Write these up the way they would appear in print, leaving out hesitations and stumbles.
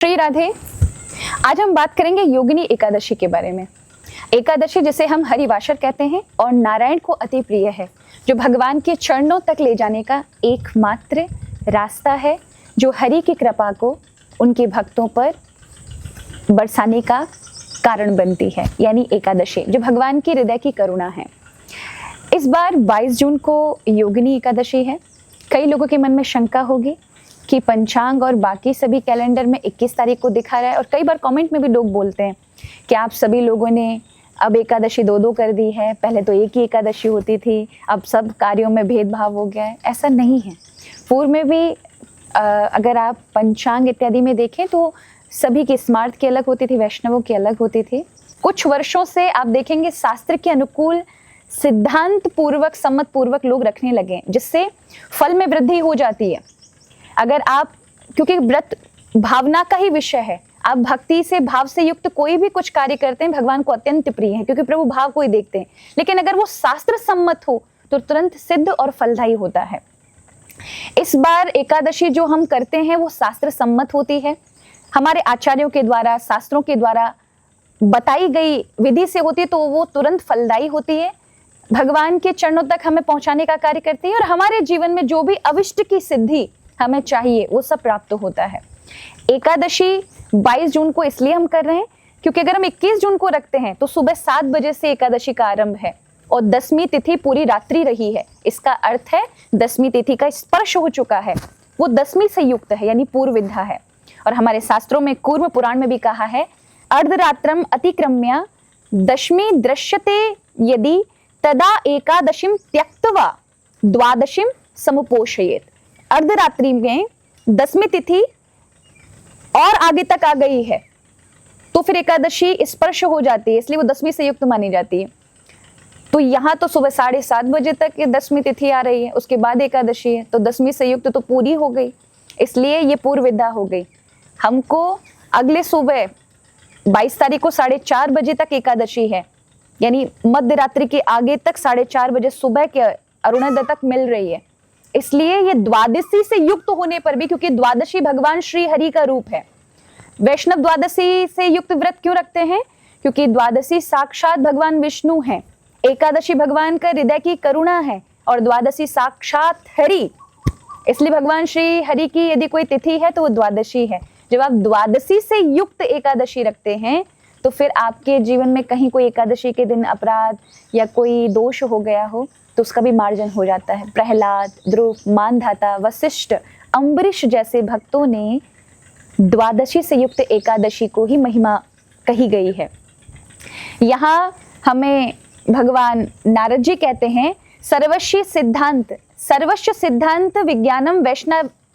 श्री राधे। आज हम बात करेंगे योगिनी एकादशी के बारे में। एकादशी जिसे हम हरिवासर कहते हैं और नारायण को अति प्रिय है, जो भगवान के चरणों तक ले जाने का एकमात्र रास्ता है, जो हरि की कृपा को उनके भक्तों पर बरसाने का कारण बनती है, यानी एकादशी जो भगवान की हृदय की करुणा है। इस बार 22 जून को योगिनी एकादशी है। कई लोगों के मन में शंका होगी कि पंचांग और बाकी सभी कैलेंडर में 21 तारीख को दिखा रहा है, और कई बार कमेंट में भी लोग बोलते हैं कि आप सभी लोगों ने अब एकादशी दो कर दी है, पहले तो एक ही एकादशी होती थी, अब सब कार्यों में भेदभाव हो गया है। ऐसा नहीं है। पूर्व में भी अगर आप पंचांग इत्यादि में देखें तो सभी की स्मार्त की अलग होती थी, वैष्णवों की अलग होती थी। कुछ वर्षों से आप देखेंगे शास्त्र के अनुकूल सिद्धांत पूर्वक सम्मत पूर्वक लोग रखने लगे, जिससे फल में वृद्धि हो जाती है। अगर आप, क्योंकि व्रत भावना का ही विषय है, आप भक्ति से भाव से युक्त कोई भी कुछ कार्य करते हैं भगवान को अत्यंत प्रिय है, क्योंकि प्रभु भाव को ही देखते हैं। लेकिन अगर वो शास्त्र सम्मत हो तो तुरंत सिद्ध और फलदायी होता है। इस बार एकादशी जो हम करते हैं वो शास्त्र सम्मत होती है, हमारे आचार्यों के द्वारा, शास्त्रों के द्वारा बताई गई विधि से होती है, तो वो तुरंत फलदायी होती है, भगवान के चरणों तक हमें पहुंचाने का कार्य करती है, और हमारे जीवन में जो भी अविष्ट की सिद्धि हमें चाहिए वो सब प्राप्त होता है। एकादशी 22 जून को इसलिए हम कर रहे हैं क्योंकि अगर हम 21 जून को रखते हैं तो सुबह 7 बजे से एकादशी का आरंभ है और 10वीं तिथि पूरी रात्रि रही है। इसका अर्थ है 10वीं तिथि का स्पर्श हो चुका है, वो 10वीं से युक्त है, यानी पूर्व विद्या है। और हमारे शास्त्रों में, कूर्म पुराण में भी कहा है, अर्धरात्रम अतिक्रम्य दशमी दृश्यते यदि तदा एकादशीम त्यक्त्वा द्वादशीम समुपोषयेत। अर्धरात्रि में 10वीं तिथि और आगे तक आ गई है तो फिर एकादशी स्पर्श हो जाती है, इसलिए वो 10वीं से युक्त मानी जाती है। तो यहाँ तो सुबह 7:30 बजे तक 10वीं तिथि आ रही है, उसके बाद एकादशी है, तो 10वीं से युक्त तो पूरी हो गई, इसलिए ये पूर्व विद्या हो गई। हमको अगले सुबह 22 तारीख को 4:30 बजे तक एकादशी है, यानी मध्य रात्रि के आगे तक 4:30 बजे सुबह के अरुणोदय तक मिल रही है। इसलिए ये द्वादशी से युक्त होने पर भी, क्योंकि द्वादशी भगवान श्री हरि का रूप है। वैष्णव द्वादशी से युक्त व्रत क्यों रखते हैं? क्योंकि द्वादशी साक्षात भगवान विष्णु है, एकादशी भगवान का हृदय की करुणा है, और द्वादशी साक्षात हरि, इसलिए भगवान श्री हरि की यदि कोई तिथि है तो वो द्वादशी है। जब आप द्वादशी से युक्त एकादशी रखते हैं तो फिर आपके जीवन में कहीं कोई एकादशी के दिन अपराध या कोई दोष हो गया हो तो उसका भी मार्जन हो जाता है। प्रहलाद, ध्रुव, मानधाता, वशिष्ठ, अम्बरीश जैसे भक्तों ने द्वादशी से युक्त एकादशी को ही महिमा कही गई है। यहाँ हमें भगवान नारद जी कहते हैं, सर्वस्व सिद्धांत विज्ञानम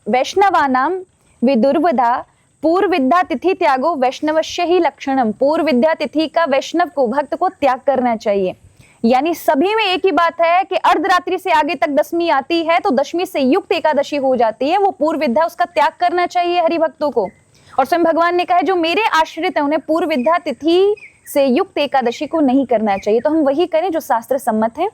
वैष्णवानाम विदुर्वधा पूर्व विद्या तिथि त्यागो वैष्णवस्य ही लक्षणम। पूर्व विद्या तिथि का वैष्णव को, भक्त को त्याग करना चाहिए। यानी सभी में एक ही बात है कि अर्धरात्रि से आगे तक 10वीं आती है तो 10वीं से युक्त एकादशी हो जाती है, वो पूर्व विद्या, उसका त्याग करना चाहिए हरि भक्तों को। और स्वयं भगवान ने कहा है, जो मेरे आश्रित है उन्हें पूर्व विद्या तिथि से युक्त एकादशी को नहीं करना चाहिए। तो हम वही करें जो शास्त्र सम्मत है।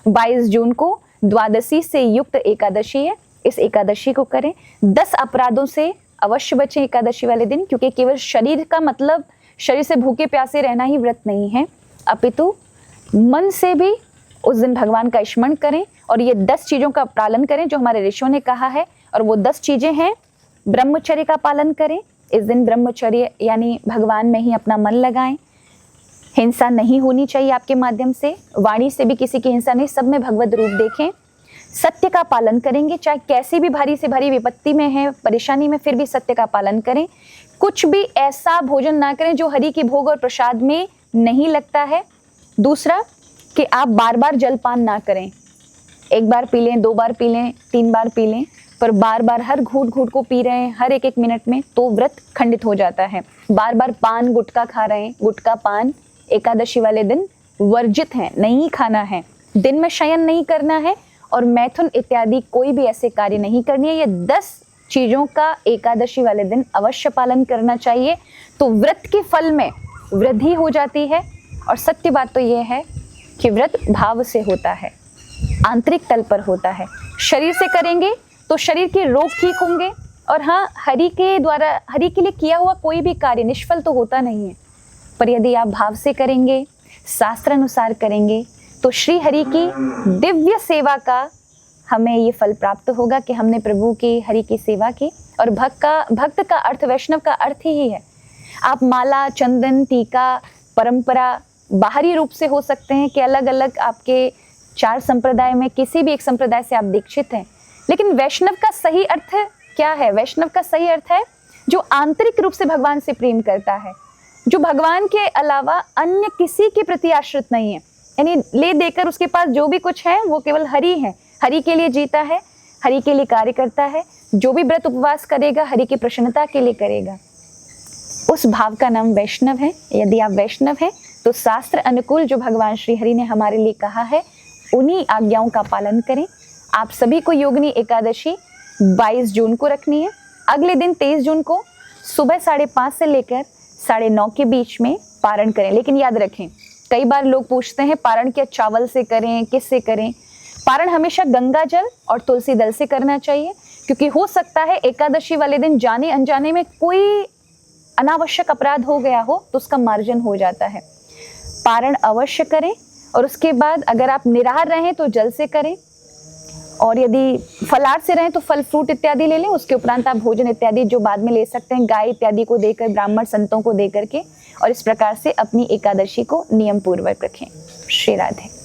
22 जून को द्वादशी से युक्त एकादशी है, इस एकादशी को करें। 10 अपराधों से अवश्य बचें एकादशी वाले दिन, क्योंकि केवल शरीर का मतलब शरीर से भूखे प्यासे रहना ही व्रत नहीं है, अपितु मन से भी उस दिन भगवान का स्मरण करें और ये 10 चीजों का पालन करें जो हमारे ऋषियों ने कहा है। और वो 10 चीजें हैं, ब्रह्मचर्य का पालन करें। इस दिन ब्रह्मचर्य यानी भगवान में ही अपना मन लगाएं। हिंसा नहीं होनी चाहिए आपके माध्यम से, वाणी से भी किसी की हिंसा नहीं, सब में भगवत रूप देखें। सत्य का पालन करेंगे, चाहे कैसी भी भारी से भारी विपत्ति में है, परेशानी में, फिर भी सत्य का पालन करें। कुछ भी ऐसा भोजन ना करें जो हरि के भोग और प्रसाद में नहीं लगता है। दूसरा कि आप बार बार जलपान ना करें, एक बार पी लें, 2 बार पी लें, 3 बार पी लें, पर बार बार हर घूट घूट को पी रहे हैं हर एक मिनट में तो व्रत खंडित हो जाता है। बार बार पान गुटखा खा रहे हैं, गुटखा पान एकादशी वाले दिन वर्जित है, नहीं खाना है। दिन में शयन नहीं करना है और मैथुन इत्यादि कोई भी ऐसे कार्य नहीं करनी है। ये 10 चीजों का एकादशी वाले दिन अवश्य पालन करना चाहिए, तो व्रत के फल में वृद्धि हो जाती है। और सत्य बात तो यह है कि व्रत भाव से होता है, आंतरिक तल पर होता है। शरीर से करेंगे तो शरीर के रोग ठीक होंगे, और हाँ, हरि के द्वारा, हरि के लिए किया हुआ कोई भी कार्य निष्फल तो होता नहीं है, पर यदि आप भाव से करेंगे, शास्त्र अनुसार करेंगे, तो श्री हरि की दिव्य सेवा का हमें ये फल प्राप्त होगा कि हमने प्रभु की, हरि की सेवा की। और भक्त का अर्थ, वैष्णव का अर्थ ही है। आप माला, चंदन, टीका, परंपरा बाहरी रूप से हो सकते हैं कि अलग अलग आपके 4 संप्रदाय में किसी भी एक संप्रदाय से आप दीक्षित हैं, लेकिन वैष्णव का सही अर्थ क्या है? वैष्णव का सही अर्थ है जो आंतरिक रूप से भगवान से प्रेम करता है, जो भगवान के अलावा अन्य किसी के प्रति आश्रित नहीं है, यानी ले देकर उसके पास जो भी कुछ है वो केवल हरि है, हरि के लिए जीता है, हरि के लिए कार्य करता है, जो भी व्रत उपवास करेगा हरि की प्रसन्नता के लिए करेगा, उस भाव का नाम वैष्णव है। यदि आप वैष्णव हैं तो शास्त्र अनुकूल जो भगवान श्री हरि ने हमारे लिए कहा है उन्हीं आज्ञाओं का पालन करें। आप सभी को योगिनी एकादशी 22 जून को रखनी है। अगले दिन 23 जून को सुबह 5:30 से लेकर 9:30 के बीच में पारण करें। लेकिन याद रखें, कई बार लोग पूछते हैं पारण क्या चावल से करें, किससे करें? पारण हमेशा गंगा जल और तुलसी दल से करना चाहिए, क्योंकि हो सकता है एकादशी वाले दिन जाने अनजाने में कोई अनावश्यक अपराध हो गया हो तो उसका मार्जन हो जाता है। पारण अवश्य करें, और उसके बाद अगर आप निराहार रहें तो जल से करें, और यदि फलाहार से रहें तो फल फ्रूट इत्यादि ले लें। उसके उपरांत आप भोजन इत्यादि जो बाद में ले सकते हैं, गाय इत्यादि को देकर, ब्राह्मण संतों को देकर के, और इस प्रकार से अपनी एकादशी को नियम पूर्वक रखें। श्री राधे।